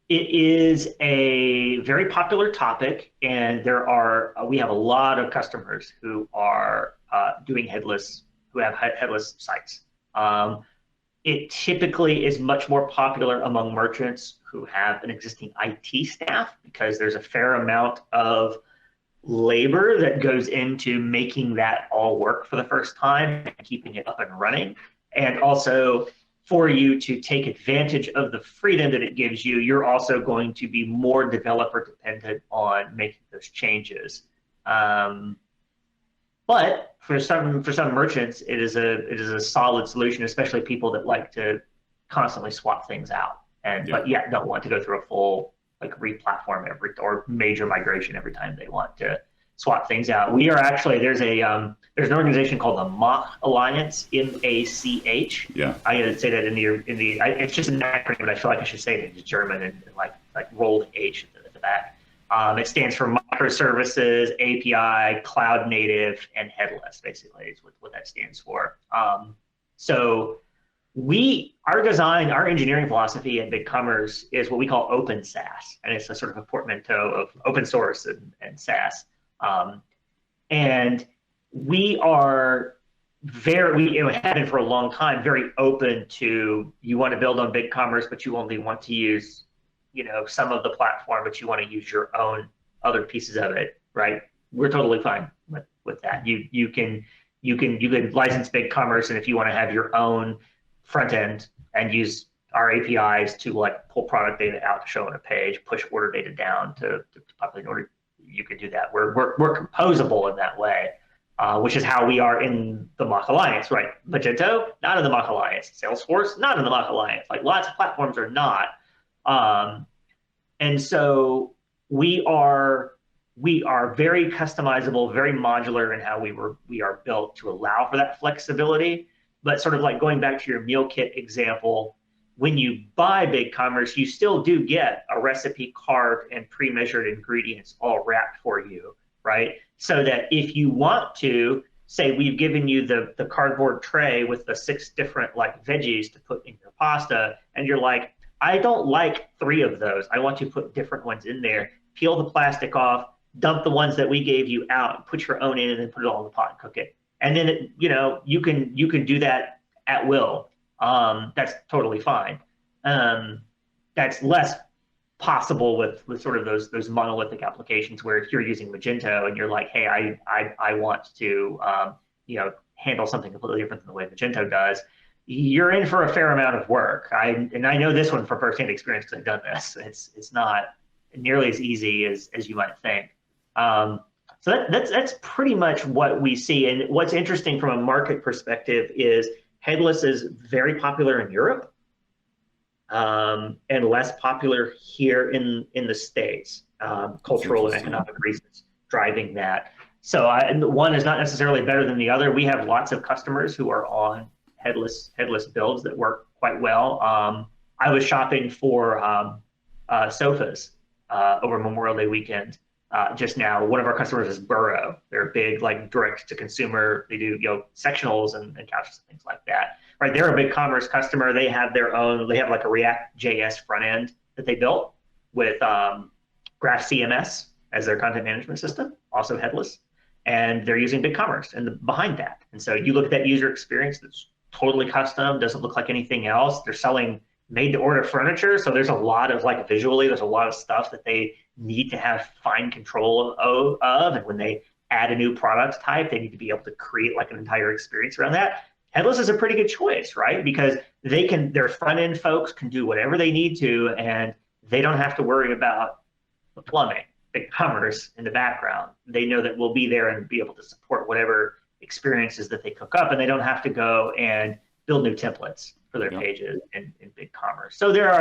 It is a very popular topic, and we have a lot of customers who are doing headless, who have headless sites. It typically is much more popular among merchants who have an existing IT staff because there's a fair amount of labor that goes into making that all work for the first time and keeping it up and running. And also, for you to take advantage of the freedom that it gives you, you're also going to be more developer dependent on making those changes. But for some merchants, it is a solid solution, especially people that like to constantly swap things out but yet don't want to go through a full re-platform or major migration every time they want to swap things out. We are actually there's an organization called the MACH Alliance, MACH. Yeah. I gotta say that in the it's just an acronym, but I feel like I should say it in German and like roll the H at the back. It stands for microservices, API, cloud native, and headless. Basically, is what that stands for. So our engineering philosophy at BigCommerce is what we call open SaaS, and it's a sort of a portmanteau of open source and SaaS. And we are we have been for a long time very open to, you want to build on BigCommerce, but you only want to use some of the platform, but you want to use your own other pieces of it, right? We're totally fine with that. You can license BigCommerce, and if you want to have your own front end and use our APIs to pull product data out to show on a page, push order data down to populate an order, you can do that. We're composable in that way, which is how we are in the MACH Alliance, right? Magento, not in the MACH Alliance. Salesforce, not in the MACH Alliance. Lots of platforms are not. And so we are very customizable, very modular in how we are built to allow for that flexibility. But sort of going back to your meal kit example, when you buy BigCommerce, you still do get a recipe card and pre-measured ingredients all wrapped for you, right? So that if you want to, say we've given you the cardboard tray with the 6 different veggies to put in your pasta, and you're like, I don't like 3 of those. I want to put different ones in there. Peel the plastic off, dump the ones that we gave you out, put your own in, and then put it all in the pot and cook it. And then you can do that at will. That's totally fine. That's less possible with sort of those monolithic applications where if you're using Magento and you're like, hey, I want to handle something completely different than the way Magento does, you're in for a fair amount of work. I know this one from firsthand experience because I've done this. It's not nearly as easy as you might think. So that's pretty much what we see. And what's interesting from a market perspective is headless is very popular in Europe, and less popular here in the States. Cultural and economic reasons driving that. So one is not necessarily better than the other. We have lots of customers who are on headless builds that work quite well. I was shopping for sofas over Memorial Day weekend. Just now, one of our customers is Burrow. They're big, direct to consumer. They do sectionals and couches and things like that. Right? They're a BigCommerce customer. They have their own. They have a React.js front end that they built with Graph CMS as their content management system, also headless, and they're using BigCommerce and behind that. And so you look at that user experience that's totally custom, doesn't look like anything else. They're selling made-to-order furniture, so there's a lot of visually, there's a lot of stuff that they need to have fine control of, and when they add a new product type, they need to be able to create an entire experience around that. Headless is a pretty good choice, right? Because their front-end folks can do whatever they need to, and they don't have to worry about the plumbing, BigCommerce in the background. They know that we'll be there and be able to support whatever experiences that they cook up, and they don't have to go and build new templates for their pages in BigCommerce. So there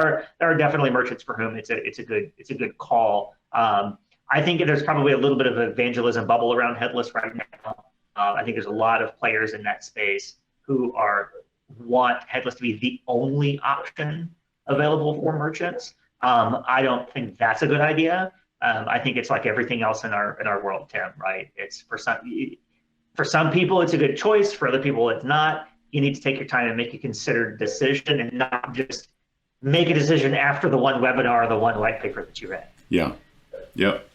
are definitely merchants for whom it's a good call. I think there's probably a little bit of an evangelism bubble around headless right now. I think there's a lot of players in that space who want headless to be the only option available for merchants. I don't think that's a good idea. I think it's like everything else in our world, Tim. Right? It's for some people it's a good choice. For other people, it's not. You need to take your time and make a considered decision, and not just make a decision after the one webinar or the one white paper that you read. Yeah. Yep.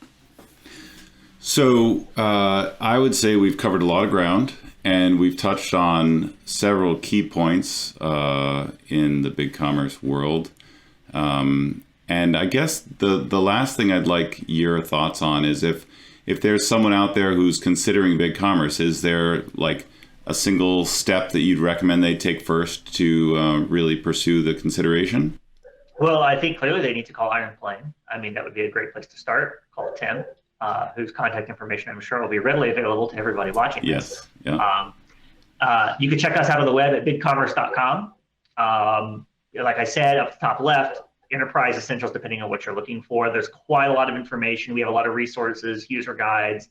So I would say we've covered a lot of ground, And we've touched on several key points in the BigCommerce world. And I guess the last thing I'd like your thoughts on is if there's someone out there who's considering BigCommerce, is there like a single step that you'd recommend they take first to really pursue the consideration? Well, I think clearly they need to call Iron Plane. I mean, that would be a great place to start. Call Tim, whose contact information I'm sure will be readily available to everybody watching this. Yes. Yeah. You can check us out on the web at BigCommerce.com. Like I said, up the top left, enterprise essentials, depending on what you're looking for. There's quite a lot of information. We have a lot of resources, user guides,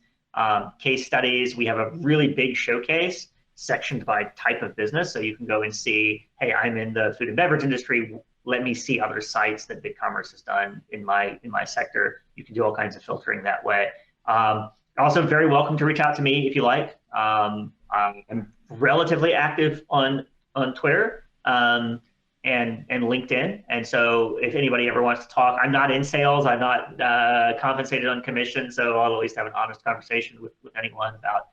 case studies. We have a really big showcase sectioned by type of business. So you can go and see, hey, I'm in the food and beverage industry. Let me see other sites that BigCommerce has done in my sector. You can do all kinds of filtering that way. Also, very welcome to reach out to me if you like. I'm relatively active on Twitter and LinkedIn. And so if anybody ever wants to talk, I'm not in sales. I'm not compensated on commission. So I'll at least have an honest conversation with anyone about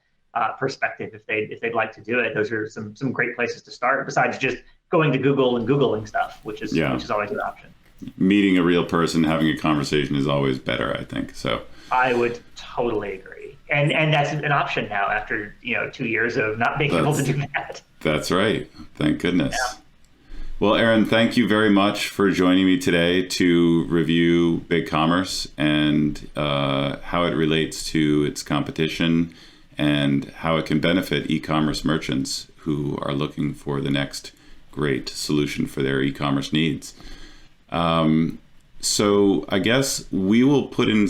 perspective if they'd like to do it. Those are some great places to start, besides just going to Google and Googling stuff, which is always an option. Meeting a real person, having a conversation is always better, I think. So I would totally agree. And that's an option now after 2 years of not being able to do that. That's right. Thank goodness. Yeah. Well, Aaron, thank you very much for joining me today to review BigCommerce and how it relates to its competition and how it can benefit e-commerce merchants who are looking for the next great solution for their e-commerce needs. So I guess we will put in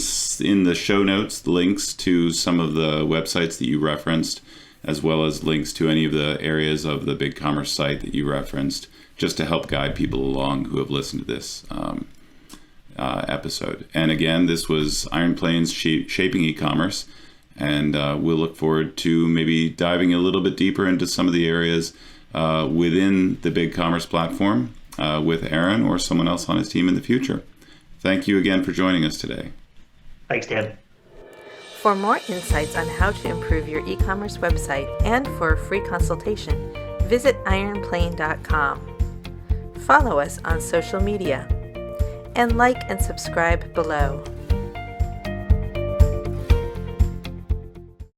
the show notes links to some of the websites that you referenced, as well as links to any of the areas of the BigCommerce site that you referenced, just to help guide people along who have listened to this episode. And again, this was Iron Plane's Shaping E-commerce, and we'll look forward to maybe diving a little bit deeper into some of the areas within the BigCommerce platform with Aaron or someone else on his team in the future. Thank you again for joining us today. Thanks, Tim. For more insights on how to improve your e-commerce website and for a free consultation, visit ironplane.com. Follow us on social media and like and subscribe below.